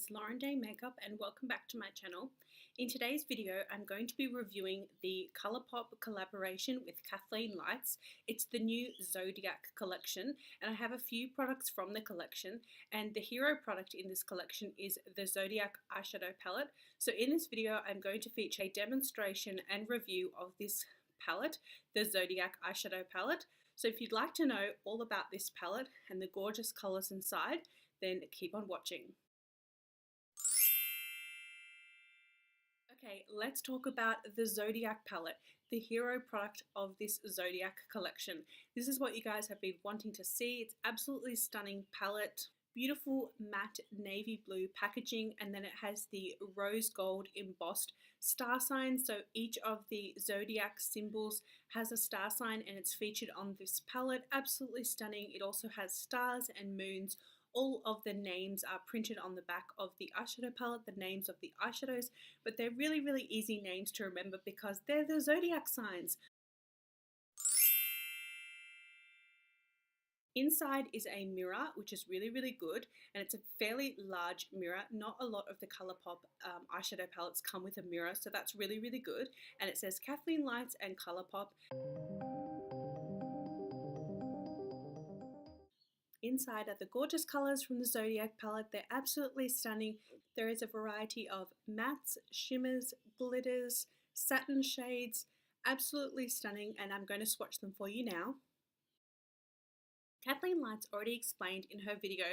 it's Lauren Day Makeup and welcome back to my channel. In today's video, I'm going to be reviewing the Colourpop collaboration with Kathleen Lights. It's the new Zodiac collection and I have a few products from the collection, and the hero product in this collection is the Zodiac eyeshadow palette. So in this video, I'm going to feature a demonstration and review of this palette, the Zodiac eyeshadow palette. So if you'd like to know all about this palette and the gorgeous colours inside, then keep on watching. Okay, let's talk about the Zodiac palette, the hero product of this Zodiac collection. This is what you guys have been wanting to see. It's absolutely stunning palette, beautiful matte navy blue packaging, and then it has the rose gold embossed star signs. So each of the Zodiac symbols has a star sign and it's featured on this palette. Absolutely stunning. It also has stars and moons. All of the names are printed on the back of the eyeshadow palette, the names of the eyeshadows, but they're really, really easy names to remember because they're the Zodiac signs. Inside is a mirror, which is really, really good, and it's a fairly large mirror. Not a lot of the Colourpop eyeshadow palettes come with a mirror, so that's really, really good. And it says Kathleen Lights and Colourpop. Inside are the gorgeous colours from the Zodiac palette. They're absolutely stunning. There is a variety of mattes, shimmers, glitters, satin shades. Absolutely stunning, and I'm going to swatch them for you now. Kathleen Lights already explained in her video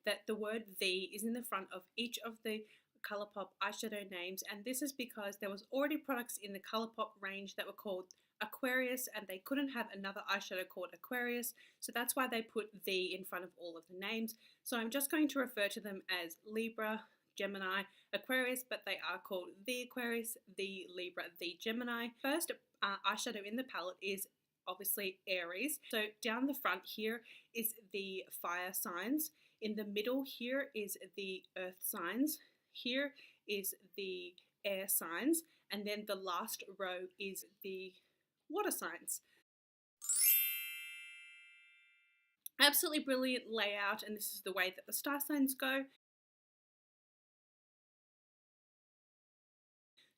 that the word "the" is in the front of each of the Colourpop eyeshadow names, and this is because there was already products in the Colourpop range that were called Aquarius and they couldn't have another eyeshadow called Aquarius, so that's why they put "the" in front of all of the names. So I'm just going to refer to them as Libra, Gemini, Aquarius, but they are called the Aquarius, the Libra, the Gemini. First eyeshadow in the palette is obviously Aries. So down the front here is the fire signs. In the middle here is the earth signs. Here is the air signs. And then the last row is the water signs. Absolutely brilliant layout, and this is the way that the star signs go.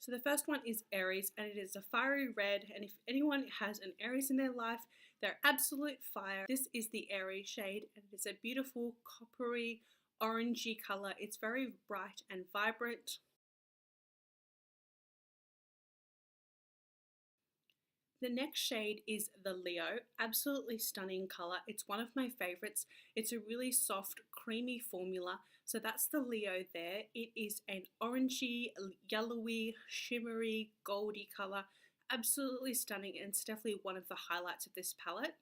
So the first one is Aries, and it is a fiery red, and if anyone has an Aries in their life, they're absolute fire. This is the Aries shade, and it's a beautiful coppery orangey color. It's very bright and vibrant. The next shade is the Leo, absolutely stunning color. It's one of my favorites. It's a really soft, creamy formula. So that's the Leo there. It is an orangey, yellowy, shimmery, goldy color. Absolutely stunning, and it's definitely one of the highlights of this palette.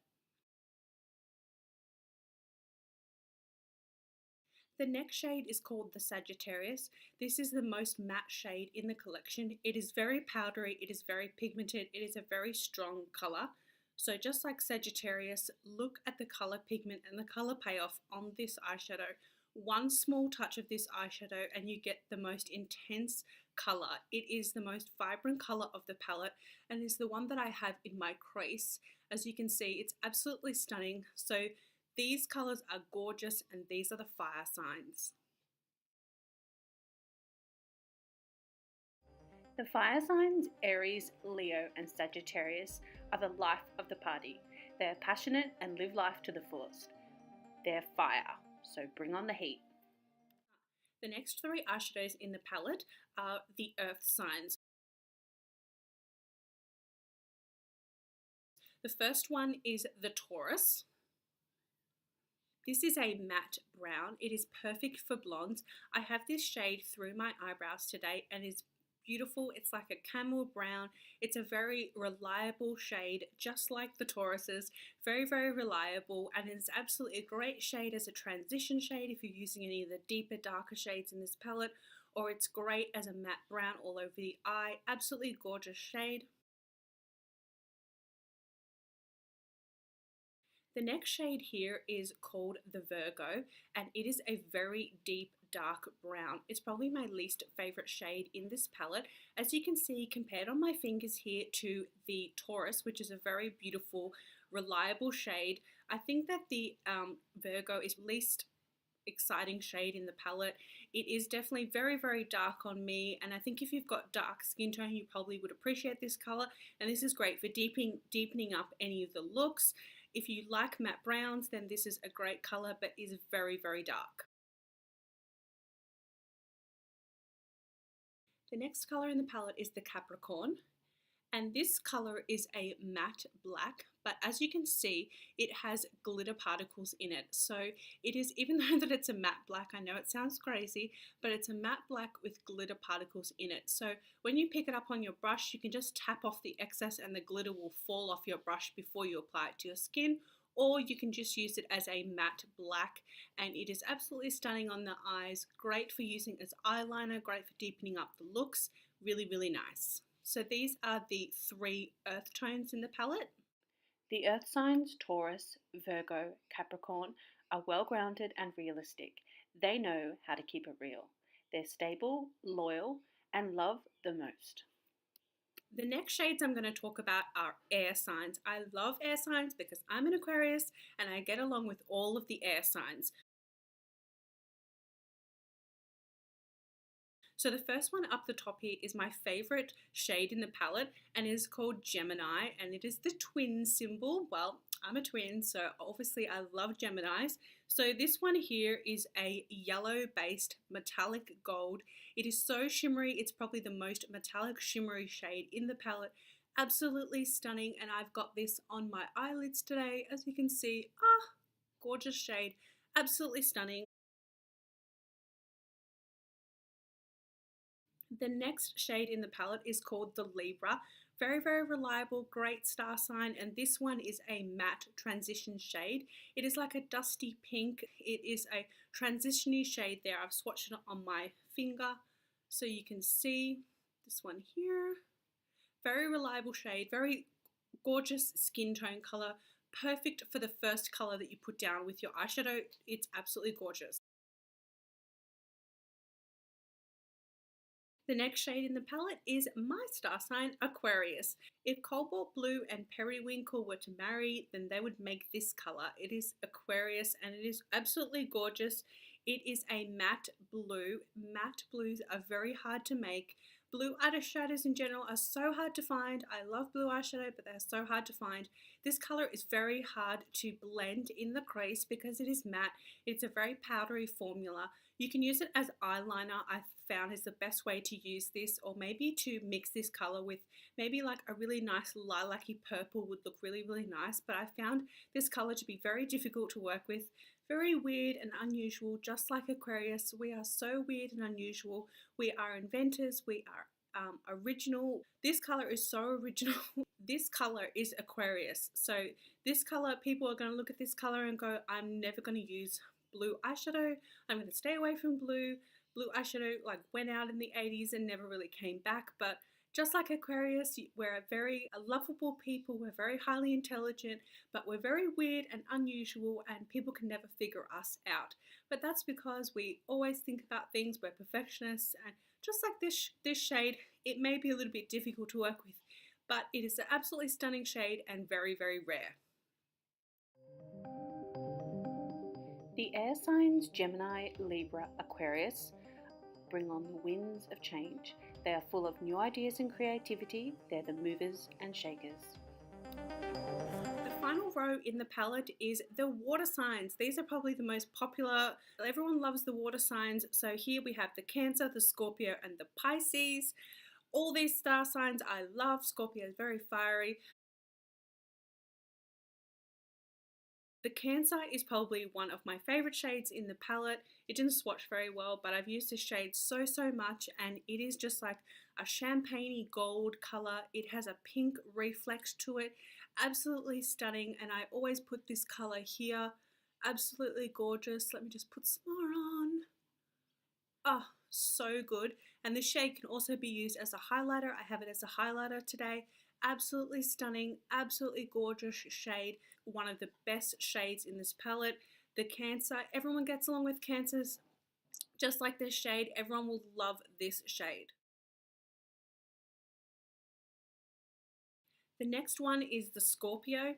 The next shade is called the Sagittarius. This is the most matte shade in the collection. It is very powdery, it is very pigmented, it is a very strong color. So just like Sagittarius, look at the color pigment and the color payoff on this eyeshadow. One small touch of this eyeshadow and you get the most intense color. It is the most vibrant color of the palette and is the one that I have in my crease. As you can see, it's absolutely stunning. So these colors are gorgeous, and these are the fire signs. The fire signs, Aries, Leo, and Sagittarius, are the life of the party. They are passionate and live life to the fullest. They're fire, so bring on the heat. The next three eyeshadows in the palette are the earth signs. The first one is the Taurus. This is a matte brown. It is perfect for blondes. I have this shade through my eyebrows today and it's beautiful. It's like a camel brown. It's a very reliable shade, just like the Tauruses. Very, very reliable, and it's absolutely a great shade as a transition shade if you're using any of the deeper, darker shades in this palette, or it's great as a matte brown all over the eye. Absolutely gorgeous shade. The next shade here is called the Virgo, and it is a very deep dark brown. It's probably my least favorite shade in this palette. As you can see, compared on my fingers here to the Taurus, which is a very beautiful, reliable shade, I think that the Virgo is least exciting shade in the palette. It is definitely very, very dark on me, and I think if you've got dark skin tone, you probably would appreciate this color, and this is great for deepening up any of the looks. If you like matte browns, then this is a great color, but is very, very dark. The next color in the palette is the Capricorn. And this color is a matte black, but as you can see, it has glitter particles in it. So it is, even though that it's a matte black, I know it sounds crazy, but it's a matte black with glitter particles in it. So when you pick it up on your brush, you can just tap off the excess and the glitter will fall off your brush before you apply it to your skin, or you can just use it as a matte black, and it is absolutely stunning on the eyes, great for using as eyeliner, great for deepening up the looks, really, really nice. So these are the 3 earth tones in the palette. The earth signs Taurus, Virgo, Capricorn are well-grounded and realistic. They know how to keep it real. They're stable, loyal, and love the most. The next shades I'm going to talk about are air signs. I love air signs because I'm an Aquarius and I get along with all of the air signs. So the first one up the top here is my favorite shade in the palette, and is called Gemini, and it is the twin symbol. Well, I'm a twin, so obviously I love Geminis. So this one here is a yellow based metallic gold. It is so shimmery. It's probably the most metallic shimmery shade in the palette. Absolutely stunning, and I've got this on my eyelids today, as you can see. Gorgeous shade, absolutely stunning. The next shade in the palette is called the Libra. Very, very reliable, great star sign, and this one is a matte transition shade. It is like a dusty pink. It is a transition-y shade there. I've swatched it on my finger so you can see this one here. Very reliable shade, very gorgeous skin tone color, perfect for the first color that you put down with your eyeshadow. It's absolutely gorgeous. The next shade in the palette is my star sign, Aquarius. If cobalt blue and periwinkle were to marry, then they would make this color. It is Aquarius and it is absolutely gorgeous. It is a matte blue. Matte blues are very hard to make. Blue eyeshadows in general are so hard to find. I love blue eyeshadow, but they're so hard to find. This color is very hard to blend in the crease because it is matte. It's a very powdery formula. You can use it as eyeliner. I found is the best way to use this, or maybe to mix this color with maybe like a really nice lilac-y purple would look really, really nice. But I found this color to be very difficult to work with. Very weird and unusual, just like Aquarius. We are so weird and unusual. We are inventors. We are original. This color is so original. This color is Aquarius. So this color, people are going to look at this color and go, I'm never going to use blue eyeshadow. I'm going to stay away from blue. Blue eyeshadow like went out in the 80s and never really came back. But just like Aquarius, we're a very lovable people. We're very highly intelligent, but we're very weird and unusual, and people can never figure us out. But that's because we always think about things. We're perfectionists, and just like this shade, it may be a little bit difficult to work with, but it is an absolutely stunning shade and very, very rare. The air signs Gemini, Libra, Aquarius bring on the winds of change. They are full of new ideas and creativity. They're the movers and shakers. The final row in the palette is the water signs. These are probably the most popular. Everyone loves the water signs. So here we have the Cancer, the Scorpio, and the Pisces. All these star signs I love. Scorpio is very fiery. The Cancer is probably one of my favorite shades in the palette. It didn't swatch very well, but I've used this shade so much, and it is just like a champagne-y gold color. It has a pink reflex to it. Absolutely stunning, and I always put this color here. Absolutely gorgeous. Let me just put some more on. Oh, so good. And this shade can also be used as a highlighter. I have it as a highlighter today. Absolutely stunning, absolutely gorgeous shade. One of the best shades in this palette. The Cancer, everyone gets along with Cancers. Just like this shade, everyone will love this shade. The next one is the Scorpio.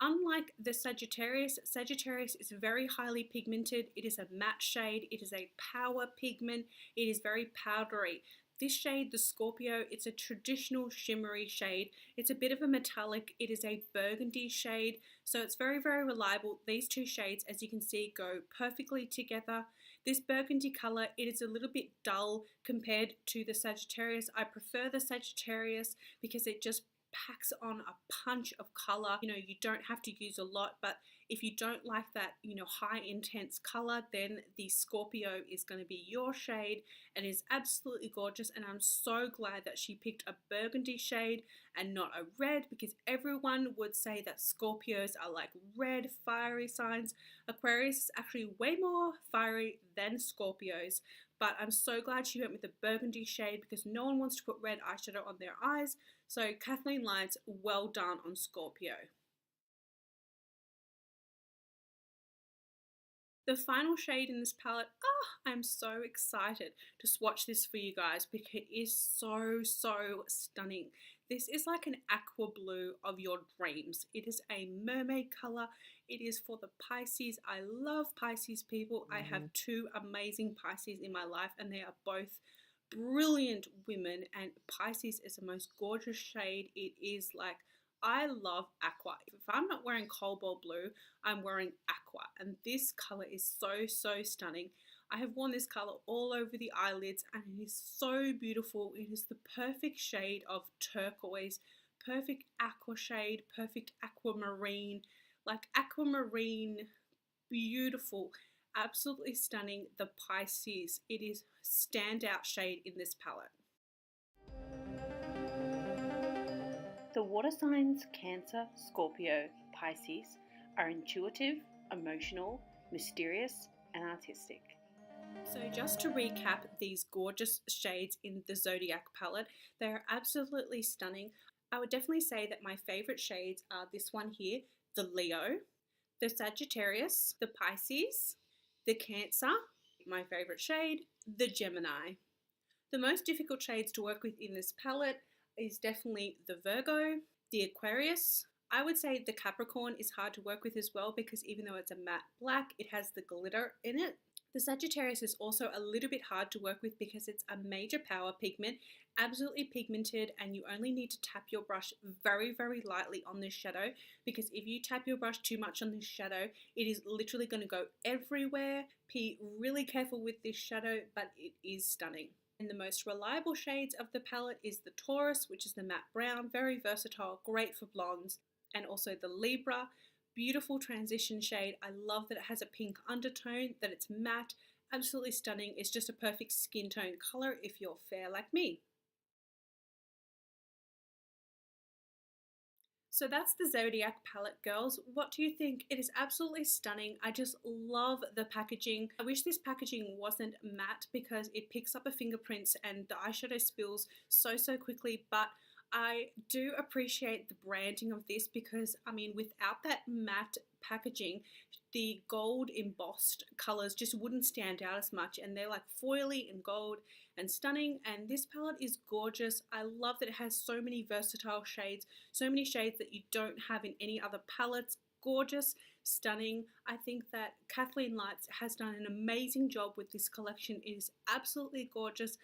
Unlike the Sagittarius, Sagittarius is very highly pigmented. It is a matte shade. It is a power pigment. It is very powdery. This shade, the Scorpio, it's a traditional shimmery shade. It's a bit of a metallic. It is a burgundy shade, so it's very, very reliable. These two shades, as you can see, go perfectly together. This burgundy color, it is a little bit dull compared to the Sagittarius. I prefer the Sagittarius because it just packs on a punch of color. You know, you don't have to use a lot, but if you don't like that, you know, high intense color, then the Scorpio is going to be your shade and is absolutely gorgeous. And I'm so glad that she picked a burgundy shade and not a red, because everyone would say that Scorpios are like red fiery signs. Aquarius is actually way more fiery than Scorpios, but I'm so glad she went with the burgundy shade because no one wants to put red eyeshadow on their eyes. So Kathleen Lights, well done on Scorpio. The final shade in this palette, I'm so excited to swatch this for you guys because it is so stunning. This is like an aqua blue of your dreams. It is a mermaid color. It is for the Pisces. I love Pisces people. I have two amazing Pisces in my life and they are both brilliant women, and Pisces is the most gorgeous shade. It is like, I love aqua. If I'm not wearing cobalt blue, I'm wearing aqua, and this color is so stunning. I have worn this color all over the eyelids and it is so beautiful. It is the perfect shade of turquoise, perfect aqua shade, perfect aquamarine, like aquamarine, beautiful, absolutely stunning. The Pisces, it is standout shade in this palette. The water signs Cancer, Scorpio, Pisces are intuitive, emotional, mysterious, and artistic. So just to recap these gorgeous shades in the Zodiac palette, they are absolutely stunning. I would definitely say that my favorite shades are this one here, the Leo, the Sagittarius, the Pisces, the Cancer, my favorite shade, the Gemini. The most difficult shades to work with in this palette is definitely the Virgo, the Aquarius. I would say the Capricorn is hard to work with as well because even though it's a matte black, it has the glitter in it. The Sagittarius is also a little bit hard to work with because it's a major power pigment, absolutely pigmented, and you only need to tap your brush very lightly on this shadow, because if you tap your brush too much on this shadow, it is literally going to go everywhere. Be really careful with this shadow, but it is stunning. And the most reliable shades of the palette is the Taurus, which is the matte brown, very versatile, great for blondes, and also the Libra, beautiful transition shade. I love that it has a pink undertone, that it's matte, absolutely stunning. It's just a perfect skin tone color if you're fair like me. So that's the Zodiac palette, girls. What do you think? It is absolutely stunning. I just love the packaging. I wish this packaging wasn't matte because it picks up a fingerprints and the eyeshadow spills so quickly, but I do appreciate the branding of this because, I mean, without that matte packaging, the gold embossed colors just wouldn't stand out as much, and they're like foily and gold and stunning. And this palette is gorgeous. I love that it has so many versatile shades, so many shades that you don't have in any other palettes. Gorgeous, stunning. I think that Kathleen Lights has done an amazing job with this collection. It is absolutely gorgeous.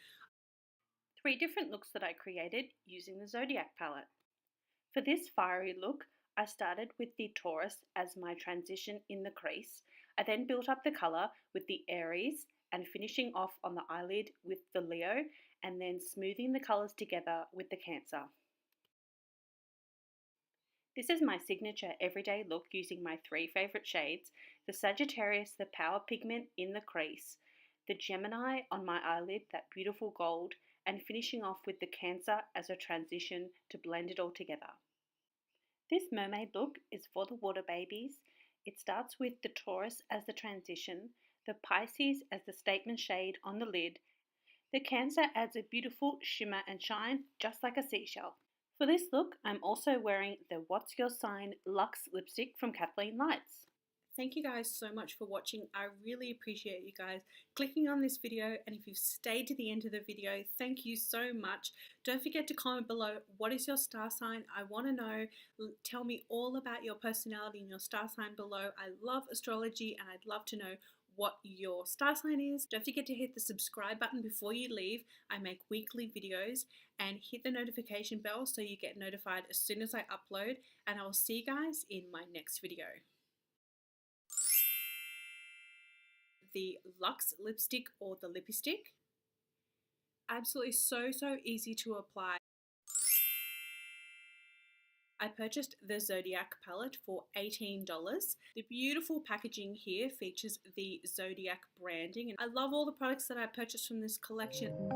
3 different looks that I created using the Zodiac palette. For this fiery look, I started with the Taurus as my transition in the crease. I then built up the colour with the Aries and finishing off on the eyelid with the Leo, and then smoothing the colours together with the Cancer. This is my signature everyday look using my 3 favourite shades, the Sagittarius, the power pigment in the crease, the Gemini on my eyelid, that beautiful gold, and finishing off with the Cancer as a transition to blend it all together. This mermaid look is for the water babies. It starts with the Taurus as the transition, the Pisces as the statement shade on the lid. The Cancer adds a beautiful shimmer and shine, just like a seashell. For this look, I'm also wearing the What's Your Sign Lux Lipstick from Kathleen Lights. Thank you guys so much for watching. I really appreciate you guys clicking on this video, and if you've stayed to the end of the video, thank you so much. Don't forget to comment below, what is your star sign? I want to know. Tell me all about your personality and your star sign below. I love astrology and I'd love to know what your star sign is. Don't forget to hit the subscribe button before you leave. I make weekly videos, and hit the notification bell so you get notified as soon as I upload, and I will see you guys in my next video. The Lux Lipstick or the Lippy Stick. Absolutely so easy to apply. I purchased the Zodiac palette for $18. The beautiful packaging here features the Zodiac branding, and I love all the products that I purchased from this collection.